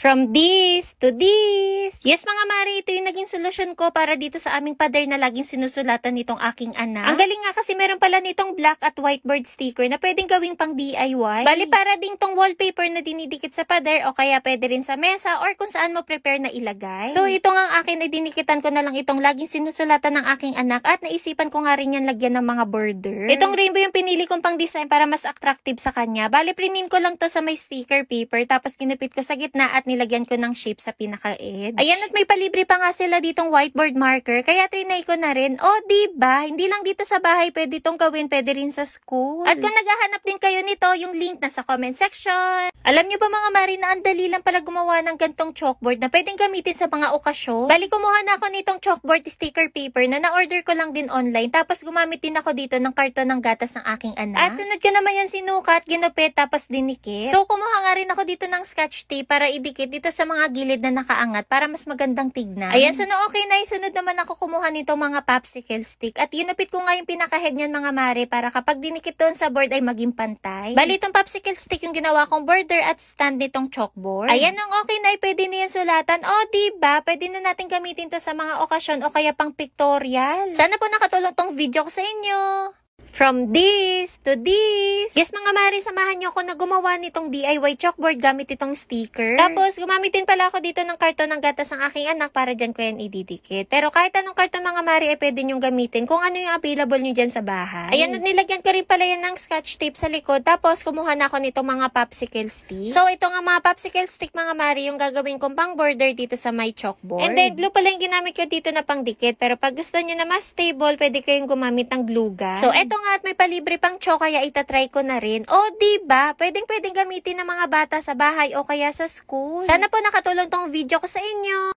From this to this. Yes mga mare, ito yung naging solusyon ko para dito sa aming pader na laging sinusulatan nitong aking anak. Ang galing nga kasi meron pala nitong black at whiteboard sticker na pwedeng gawing pang DIY. Bali para ding tong wallpaper na dinidikit sa pader o kaya pwede rin sa mesa or kung saan mo prepare na ilagay. So ito nga akin ay dinikitan ko na lang itong laging sinusulatan ng aking anak at naisipan ko nga rin yan lagyan ng mga border. Itong rainbow yung pinili kong pang design para mas attractive sa kanya. Bali prinin ko lang to sa may sticker paper tapos kinupit ko sa gitna at nilagyan ko ng shape sa pinaka-edge. Ayan, at may palibre pa nga sila ditong whiteboard marker, kaya trinay ko na rin. O, diba? Hindi lang dito sa bahay pwede itong gawin, pwede rin sa school. At kung naghahanap din kayo nito, yung link nasa comment section. Alam nyo ba mga mari na ang dali lang pala gumawa ng gantong chalkboard na pwedeng gamitin sa mga okasyon? Bali, kumuha na ako nitong chalkboard sticker paper na na-order ko lang din online, tapos gumamit din ako dito ng karton ng gatas ng aking anak. At sunod ko naman yan sinukat, ginupit, tapos dinikit. So, kumuha nga rin ako dito ng scotch tape para idikit dito sa mga gilid na nakaangat para mas magandang tignan. Ayan, so okay na, sunod naman ako kumuha nito mga popsicle stick at ginupit ko nga yung pinaka-head niyan mga mare para kapag dinikit doon sa board ay maging pantay. Bali, itong popsicle stick yung ginawa kong border at stand nitong chalkboard. Ayan, nung okay na, pwede na yan sulatan. O, diba? Pwede na natin gamitin to sa mga okasyon o kaya pang pictorial. Sana po nakatulong tong video ko sa inyo. From this to this. Yes mga mari, samahan nyo ako na gumawa nitong DIY chalkboard gamit itong sticker. Tapos gumamit din pala ako dito ng karton ng gatas ng aking anak para dyan ko yan ididikit. Pero kahit anong karton mga mari ay pwede nyong gamitin kung ano yung available nyo dyan sa bahay. Ayan, at nilagyan ko rin pala yan ng scotch tape sa likod. Tapos kumuha na ako nitong mga popsicle stick. So ito nga mga popsicle stick mga mari yung gagawin kong pang border dito sa my chalkboard. And then glue pala yung ginamit ko dito na pang dikit. Pero pag gusto nyo na mas stable, pwede kayong gumamit ng glue gun. So eto nga, at may palibre pang chalk kaya itatry ko na rin. O, diba? Pwedeng gamitin ng mga bata sa bahay o kaya sa school. Sana po nakatulong tong video ko sa inyo.